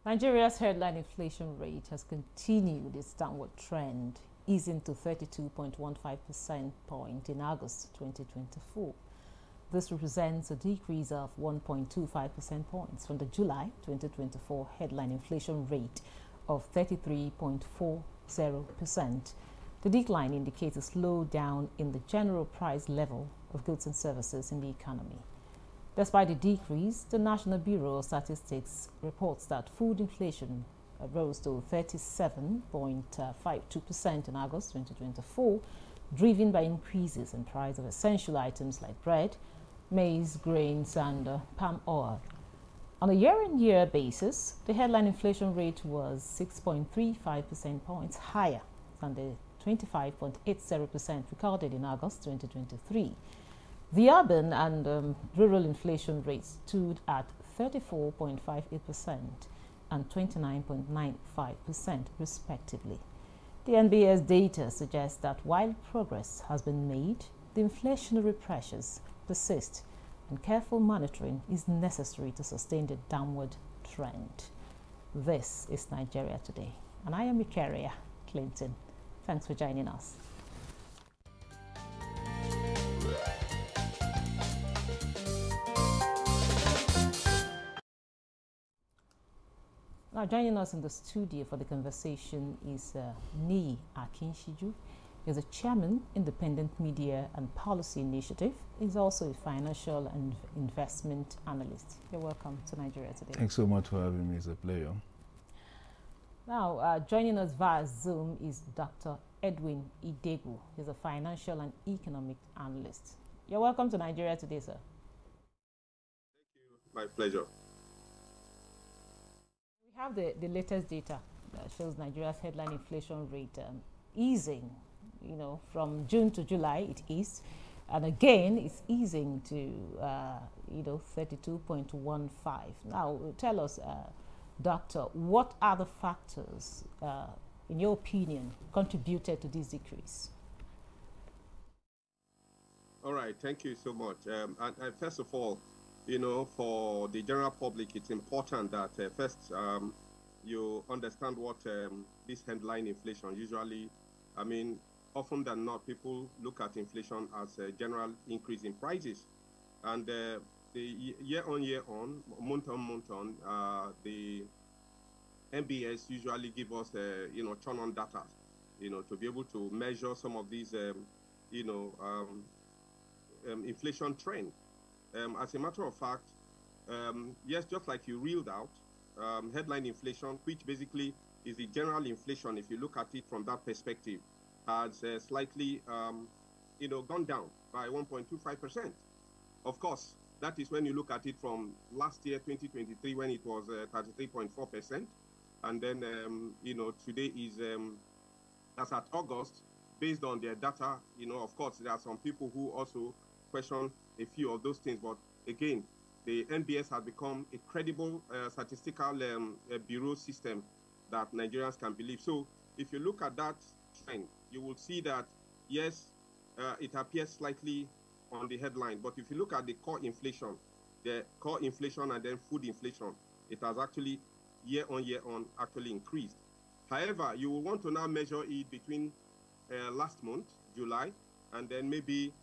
Nigeria's headline inflation rate has continued its downward trend, easing to 32.15% point in August 2024. This represents a decrease of 1.25% points from the July 2024 headline inflation rate of 33.40%. The decline indicates a slowdown in the general price level of goods and services in the economy. Despite the decrease, the National Bureau of Statistics reports that food inflation rose to 37.52% in August 2024, driven by increases in price of essential items like bread, maize, grains, and palm oil. On a year-on-year basis, the headline inflation rate was 6.35% points higher than the 25.80% recorded in August 2023. The urban and rural inflation rates stood at 34.58% and 29.95% respectively. The NBS data suggests that while progress has been made, the inflationary pressures persist and careful monitoring is necessary to sustain the downward trend. This is Nigeria Today, and I am Ikaria Clinton. Thanks for joining us. Now, joining us in the studio for the conversation is Niyi Akinshiju. He's a chairman, Independent Media and Policy Initiative. He's also a financial and investment analyst. You're welcome to Nigeria Today. Thanks so much for having me. It's a pleasure. Now, joining us via Zoom is Dr. Edwin Idegu. He's a financial and economic analyst. You're welcome to Nigeria Today, sir. Thank you. My pleasure. We have the latest data that shows Nigeria's headline inflation rate easing. You know, from June to July, it is. And again, it's easing to, 32.15. Now, tell us, Doctor, what are the factors, in your opinion, contributed to this decrease? All right, thank you so much. And first of all, for the general public, it's important that first you understand what this headline inflation usually, often than not, people look at inflation as a general increase in prices. And the year on, month on, the NBS usually give us, turn on data, to be able to measure some of these, inflation trend. As a matter of fact, yes, just like you reeled out, headline inflation, which basically is the general inflation, if you look at it from that perspective, has slightly, gone down by 1.25%. Of course, that is when you look at it from last year, 2023, when it was 33.4%. And then, today is, as at August, based on their data, of course, there are some people who also question a few of those things. But again, the NBS has become a credible statistical bureau system that Nigerians can believe. So if you look at that trend, you will see that, yes, it appears slightly on the headline. But if you look at the core inflation and then food inflation, it has actually year on actually increased. However, you will want to now measure it between last month, July, and then maybe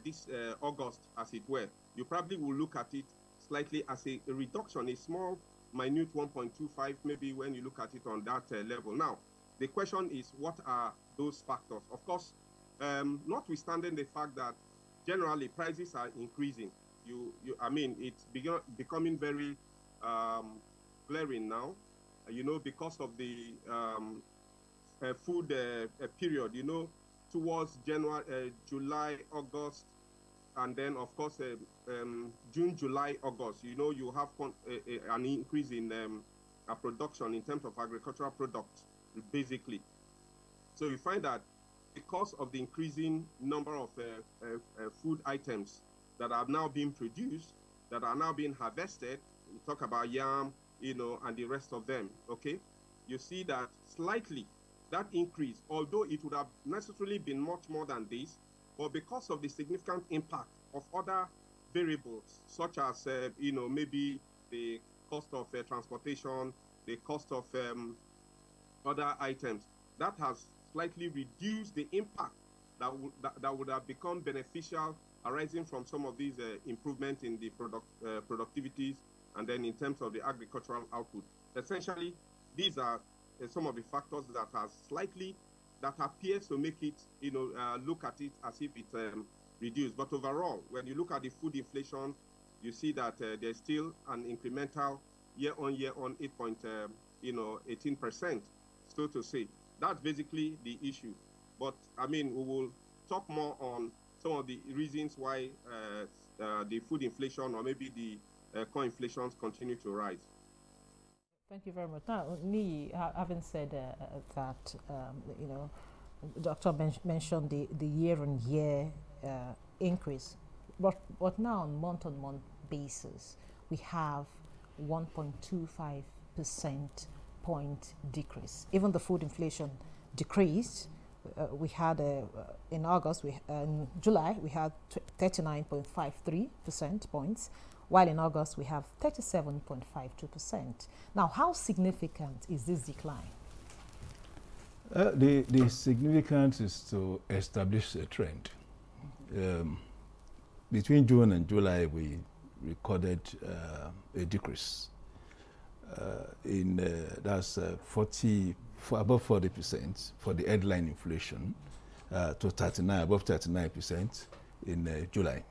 this August, as it were. You probably will look at it slightly as a reduction, a small, minute 1.25, maybe when you look at it on that level. Now, the question is, what are those factors? Of course, notwithstanding the fact that generally prices are increasing, it's becoming very glaring now, because of the food period, towards January, July, August, and then, of course, June, July, August, you have an increase in production in terms of agricultural products, basically. So you find that because of the increasing number of food items that are now being produced, that are now being harvested, we talk about yam, and the rest of them, okay? You see that slightly, that increase, although it would have necessarily been much more than this, but because of the significant impact of other variables, such as, maybe the cost of transportation, the cost of other items, that has slightly reduced the impact that would have become beneficial arising from some of these improvements in the productivities and then in terms of the agricultural output. Essentially, these are some of the factors that appears to make it, look at it as if it's reduced. But overall, when you look at the food inflation, you see that there's still an incremental year-on-year on 18%, so to say. That's basically the issue. But, I mean, we will talk more on some of the reasons why the food inflation or maybe the core inflations continue to rise. Thank you very much. Now, me, having said that, Doctor mentioned the year-on-year increase, but now on month-on-month basis, we have 1.25% point decrease. Even the food inflation decreased. We had in August, in July, we had 39.53% points, while in August we have 37.52%. Now, how significant is this decline? The significance is to establish a trend. Between June and July, we recorded a decrease that's above 40% for the headline inflation to above 39% in July.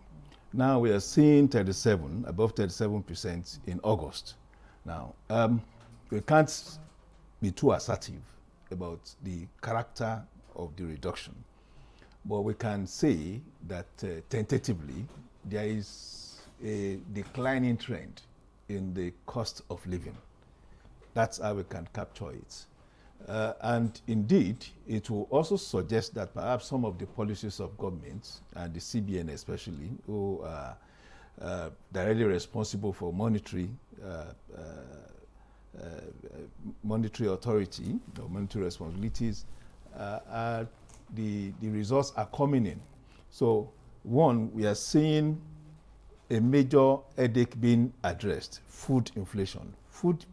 Now we are seeing above 37% in August. Now, we can't be too assertive about the character of the reduction, but we can say that tentatively there is a declining trend in the cost of living. That's how we can capture it. And indeed, it will also suggest that perhaps some of the policies of government, and the CBN especially, who are directly responsible for monetary authority, or monetary responsibilities, the results are coming in. So, one, we are seeing a major headache being addressed: food inflation.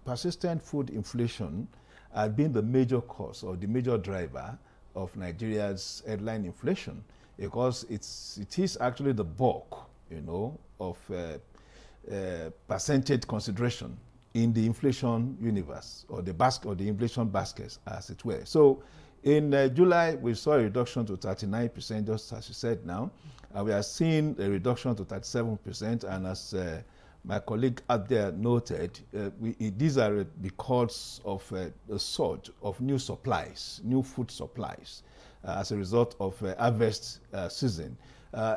Persistent food inflation had been the major cause or the major driver of Nigeria's headline inflation, because it is actually the bulk, of percentage consideration in the inflation universe, or the basket, or the inflation baskets, as it were. So, in July, we saw a reduction to 39%, just as you said now. We are seeing a reduction to 37%, and as my colleague out there noted, these are because of a surge of new food supplies, as a result of harvest season.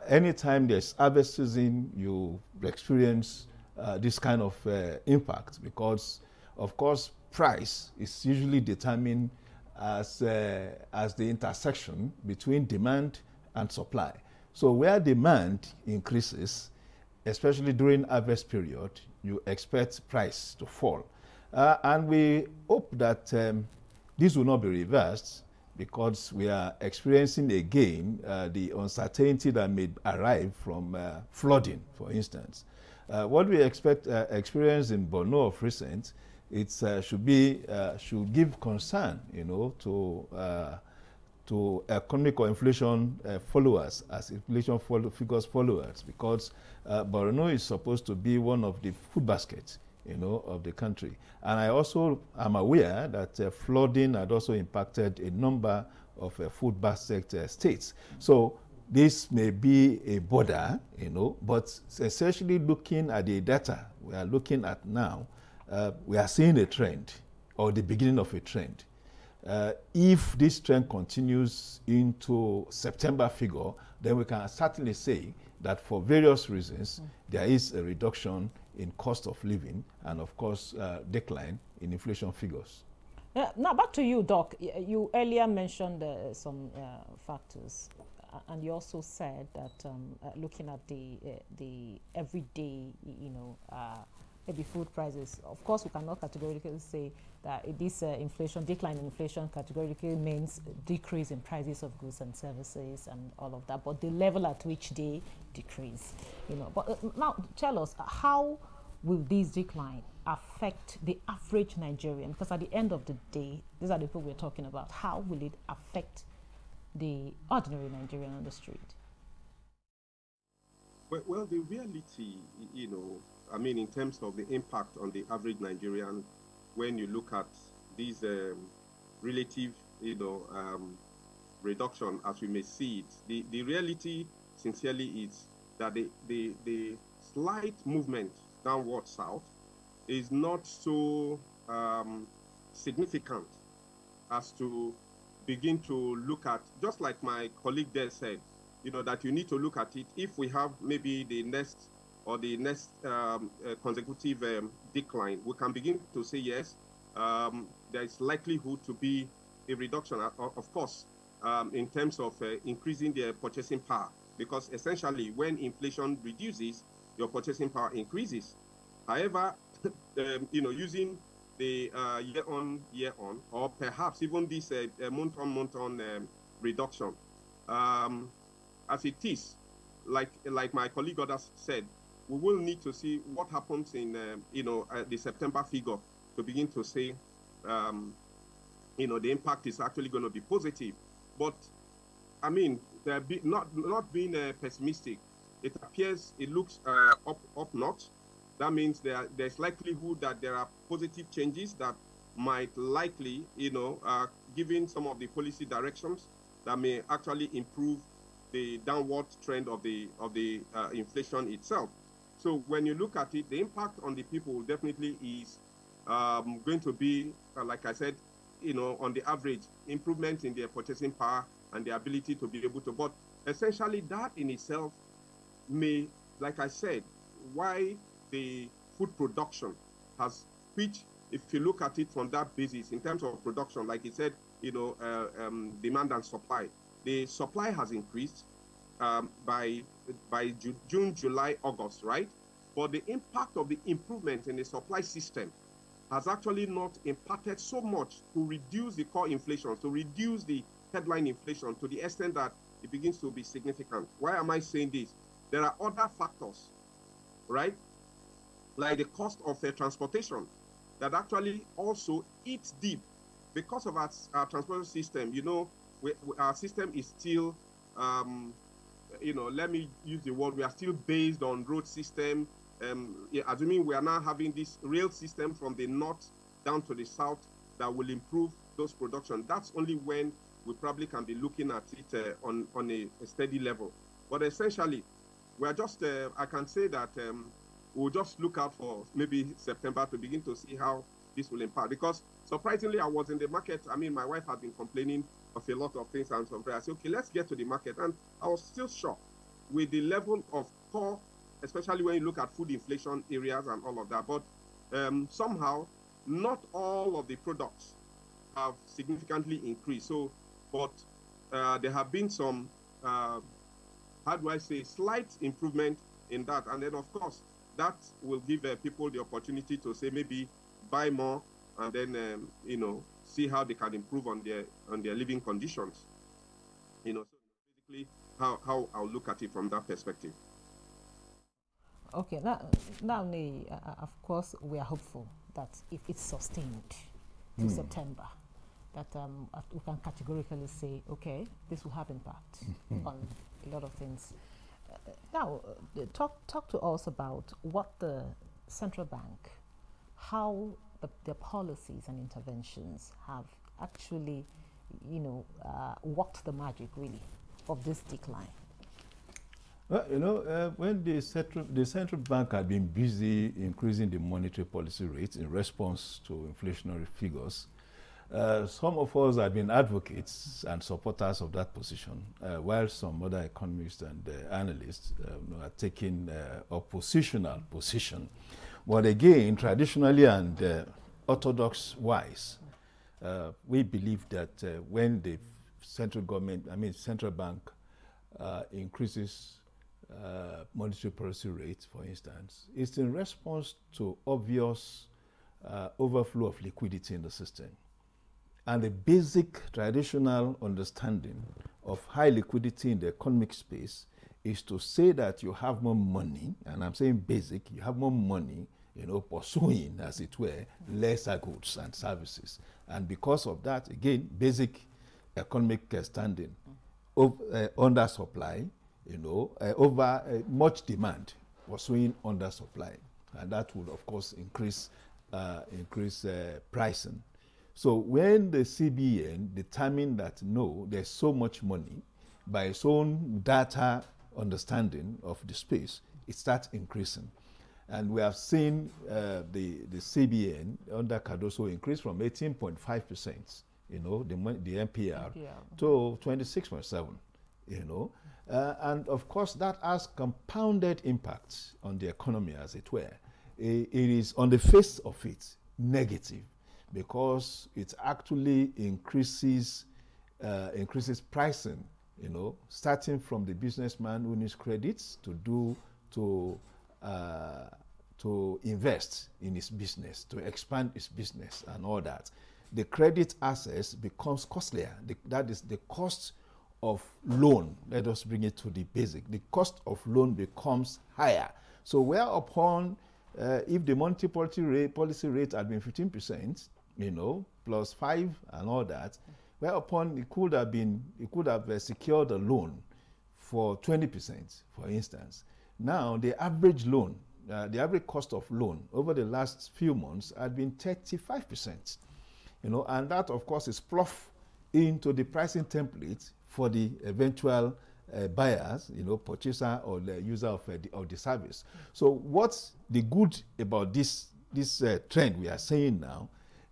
Anytime there's harvest season, you experience this kind of impact, because, of course, price is usually determined as the intersection between demand and supply. So where demand increases, especially during harvest period, you expect price to fall. And we hope that this will not be reversed, because we are experiencing again the uncertainty that may arrive from flooding, for instance. What we experience in Borno of recent, it should give concern, to economic or inflation followers, as inflation figures followers, because Borno is supposed to be one of the food baskets, of the country. And I also am aware that flooding had also impacted a number of food basket states. So this may be a border, but essentially looking at the data we are looking at now, we are seeing a trend, or the beginning of a trend. If this trend continues into September figure, then we can certainly say that for various reasons, there is a reduction in cost of living and, of course, decline in inflation figures. Now, back to you, Doc. You earlier mentioned some factors, and you also said that looking at the everyday, maybe food prices, of course, we cannot categorically say that this decline in inflation categorically means decrease in prices of goods and services and all of that, but the level at which they decrease, But now tell us, how will this decline affect the average Nigerian? Because at the end of the day, these are the people we're talking about. How will it affect the ordinary Nigerian on the street? Well, the reality, you know, I mean, in terms of the impact on the average Nigerian, when you look at these relative, you know, reduction as we may see it, the reality, sincerely, is that the slight movement downward south is not so significant as to begin to look at, just like my colleague there said, you know, that you need to look at it if we have maybe the next consecutive decline, we can begin to say yes, there is likelihood to be a reduction, of course, in terms of increasing their purchasing power, because essentially when inflation reduces, your purchasing power increases. However, you know, using the year on, or perhaps even this month on reduction, as it is, like my colleague others said, we will need to see what happens in you know, the September figure to begin to say, you know, the impact is actually going to be positive. But I mean, not being pessimistic, it appears, it looks up north. That means there's likelihood that there are positive changes that might likely, you know, given some of the policy directions that may actually improve the downward trend of the inflation itself. So when you look at it, the impact on the people definitely is going to be, like I said, you know, on the average, improvement in their purchasing power and the ability to be able to. But essentially, that in itself may, like I said, why the food production has, which, if you look at it from that basis, in terms of production, like he said, you know, demand and supply, the supply has increased by June, July, August, right? But the impact of the improvement in the supply system has actually not impacted so much to reduce the core inflation, to reduce the headline inflation to the extent that it begins to be significant. Why am I saying this? There are other factors, right? Like the cost of transportation that actually also eats deep because of our transportation system. You know, our system is still, you know, let me use the word, we are still based on road system. Assuming we are now having this rail system from the north down to the south that will improve those production. That's only when we probably can be looking at it on a steady level. But essentially, we are just, I can say that we'll just look out for maybe September to begin to see how this will impact. Because surprisingly, I was in the market. I mean, my wife had been complaining of a lot of things, and so I said, okay, let's get to the market. And I was still shocked with the level of core, especially when you look at food inflation areas and all of that. But somehow, not all of the products have significantly increased. So, but there have been some, how do I say, slight improvement in that. And then, of course, that will give people the opportunity to say maybe buy more and then, you know, see how they can improve on their living conditions. You know, so basically how I'll look at it from that perspective. Okay, now, of course, we are hopeful that if it's sustained to September, that we can categorically say, okay, this will have impact on a lot of things. Now, talk to us about what the central bank, how their policies and interventions have actually, you know, worked the magic really of this decline. Well, you know, when the central bank had been busy increasing the monetary policy rate in response to inflationary figures, some of us have been advocates and supporters of that position, while some other economists and analysts are taking oppositional position. But again, traditionally and orthodox-wise, we believe that when the central bank increases monetary policy rate, for instance, it's in response to obvious overflow of liquidity in the system. And the basic traditional understanding of high liquidity in the economic space is to say that you have more money, and I'm saying basic, you have more money pursuing, as it were, lesser goods and services. And because of that, again, basic economic standing, under supply, over much demand, pursuing under supply. And that would, of course, increase pricing. So when the CBN determined that, no, there's so much money, by its own data understanding of the space, it starts increasing. And we have seen the CBN under Cardoso increase from 18.5%, the MPR, to 26.7%, and of course that has compounded impacts on the economy, as it were. It is on the face of it negative, because it actually increases pricing, starting from the businessman who needs credits to invest in his business, to expand his business and all that. The credit access becomes costlier. That is the cost of loan. Let us bring it to the basic. The cost of loan becomes higher. So whereupon, if the monetary policy rate had been 15%, plus 5 and all that, whereupon it could have secured a loan for 20%, for instance. Now the average loan, the average cost of loan over the last few months had been 35%, and that of course is ploughed into the pricing template for the eventual buyers, purchaser or the user of the service. So what's the good about this trend we are saying now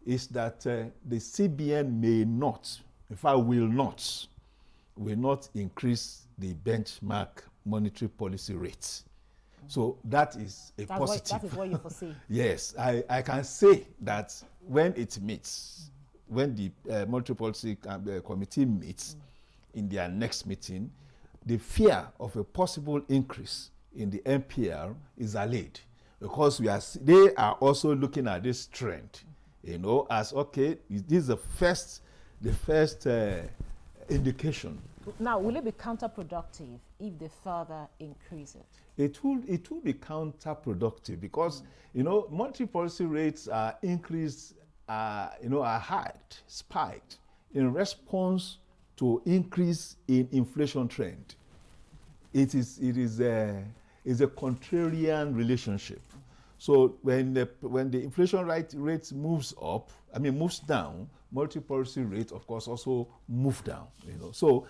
is that the CBN may not, in fact will not increase the benchmark monetary policy rates. So that is a positive. That is what you foresee. Yes, I can say that when it meets, when the monetary policy committee meets in their next meeting, the fear of a possible increase in the MPR is allayed, because they are also looking at this trend, as okay, this is the first indication. Now, will it be counterproductive if they further increase it? It will be counterproductive, because monetary policy rates are increased, are hiked, spiked in response to increase in inflation trend. It is a contrarian relationship. So when the inflation rate moves down, monetary policy rate, of course, also move down. So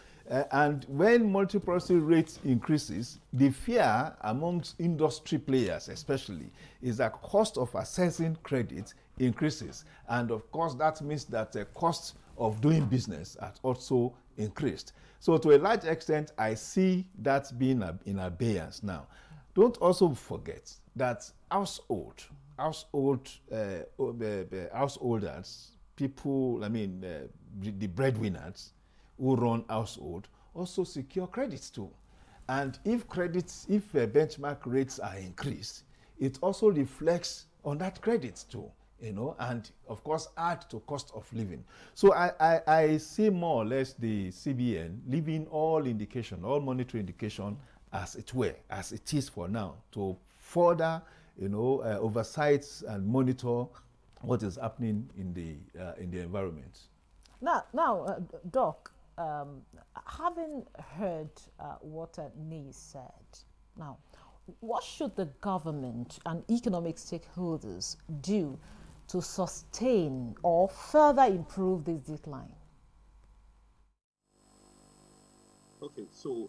and when monetary policy rate increases, the fear amongst industry players, especially, is that cost of accessing credit increases, and of course that means that the cost of doing business has also increased. So to a large extent, I see that being in abeyance now. Don't also forget that householders, people, the breadwinners who run household, also secure credits too. And if benchmark rates are increased, it also reflects on that credit too, and of course add to cost of living. So I see more or less the CBN leaving all monetary indication as it is for now, to further, oversight and monitor what is happening in the environment. Now, Doc, having heard what Nee said, now, what should the government and economic stakeholders do to sustain or further improve this decline? Okay, so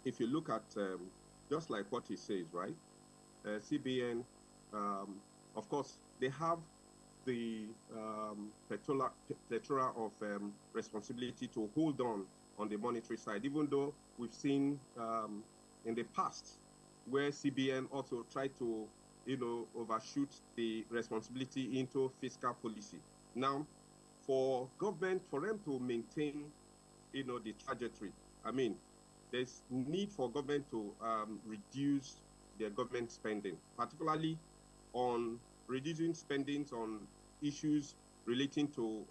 if you look at just like what he says, right? CBN, of course, they have the plethora of responsibility to hold on the monetary side, even though we've seen in the past where CBN also tried to, overshoot the responsibility into fiscal policy. Now, for government, for them to maintain, the trajectory, there's need for government to reduce their government spending, particularly on reducing spendings on issues relating to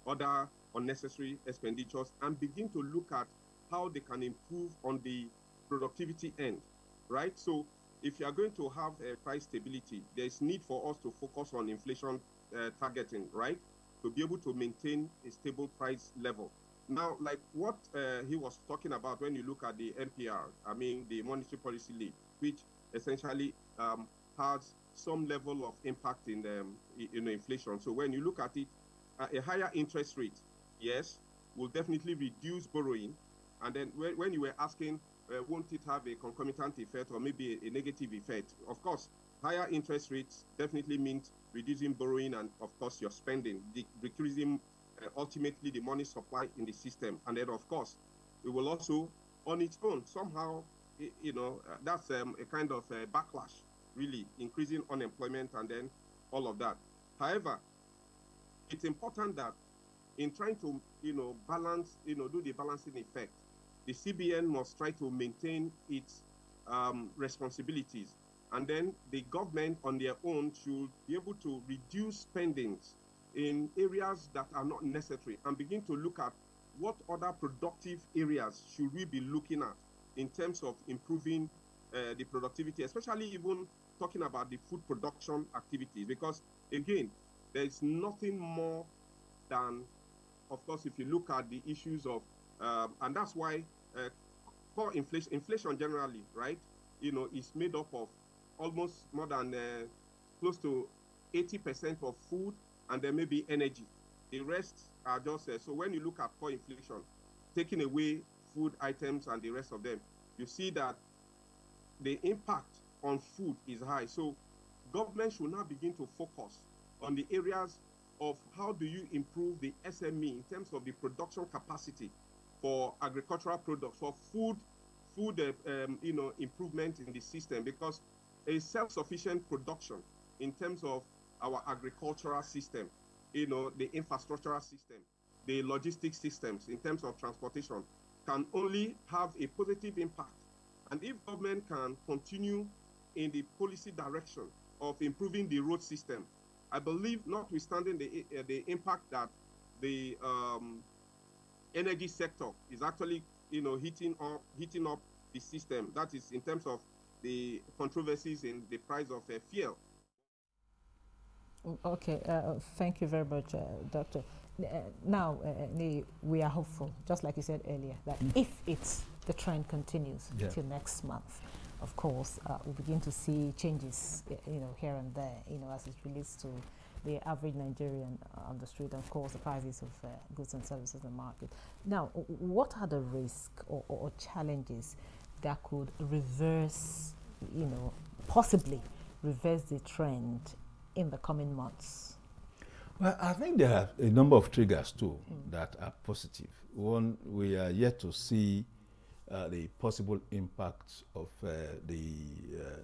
other unnecessary expenditures, and begin to look at how they can improve on the productivity end, right? So if you are going to have price stability, there is need for us to focus on inflation targeting, right? To be able to maintain a stable price level. Now, like what he was talking about when you look at the MPR, I mean, the monetary policy lead, which essentially has some level of impact in inflation. So when you look at it, a higher interest rate, yes, will definitely reduce borrowing. And then when you were asking, won't it have a concomitant effect or maybe a negative effect? Of course, higher interest rates definitely means reducing borrowing and, of course, your spending, decreasing ultimately the money supply in the system. And then, of course, it will also, on its own, somehow, that's a kind of backlash, really, increasing unemployment and then all of that. However, it's important that in trying to, balance, do the balancing effect, the CBN must try to maintain its responsibilities. And then the government on their own should be able to reduce spendings in areas that are not necessary and begin to look at what other productive areas should we be looking at in terms of improving the productivity, especially even talking about the food production activities. Because again, there is nothing more than, of course, if you look at the issues of, and that's why core inflation generally, right, is made up of almost more than close to 80% of food and then maybe energy. The rest are just, so when you look at core inflation, taking away food items and the rest of them, you see that the impact on food is high. So government should now begin to focus on the areas of how do you improve the SME in terms of the production capacity for agricultural products, for food improvement in the system, because a self-sufficient production in terms of our agricultural system, the infrastructural system, the logistics systems in terms of transportation can only have a positive impact. And if government can continue in the policy direction of improving the road system, I believe, notwithstanding the impact that the energy sector is actually, heating up the system, that is in terms of the controversies in the price of fuel. Okay, thank you very much, Doctor. Now, we are hopeful, just like you said earlier, that if the trend continues till next month, of course, we'll begin to see changes, here and there, as it relates to the average Nigerian on the street, and of course, the prices of goods and services in the market. Now, what are the risks or challenges that could reverse, possibly reverse the trend in the coming months? Well, I think there are a number of triggers too that are positive. One, we are yet to see the possible impact of the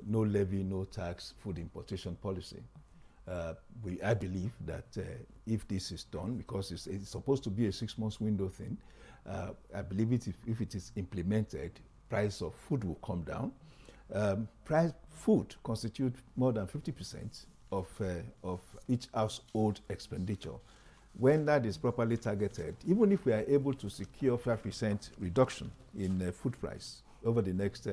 no levy, no tax food importation policy. I believe that if this is done, because it's supposed to be a 6-month window thing, I believe if it is implemented, price of food will come down. Food constitutes more than 50% of each household expenditure. When that is properly targeted, even if we are able to secure 5% reduction in food price over the next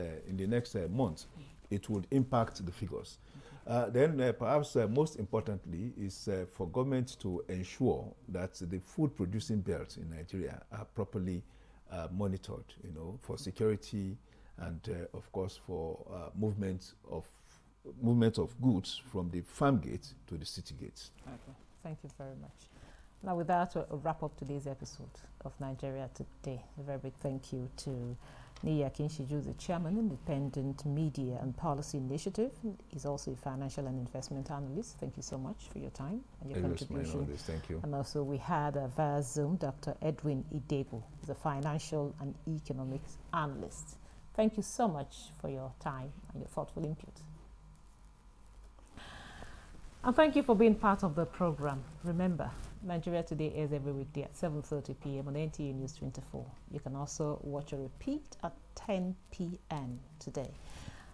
month, it would impact the figures. Then perhaps most importantly is for government to ensure that the food producing belts in Nigeria are properly monitored, for security and of course for movement of goods from the farm gate to the city gates. Okay, thank you very much. Now with that, we'll wrap up today's episode of Nigeria Today. A very big thank you to Niyi Akinseju, the Chairman, Independent Media and Policy Initiative. He's also a financial and investment analyst. Thank you so much for your time and your contribution. Thank you. And also we had via Zoom Dr. Edwin Idebo, the financial and economics analyst. Thank you so much for your time and your thoughtful input. And thank you for being part of the program. Remember, Nigeria Today airs every weekday at 7:30 p.m. on NTA News 24. You can also watch a repeat at 10 p.m. today,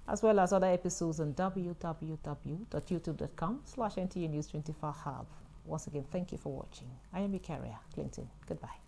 as well as other episodes on www.youtube.com/NTA News 24 Hub. Once again, thank you for watching. I am your carrier, Clinton. Goodbye.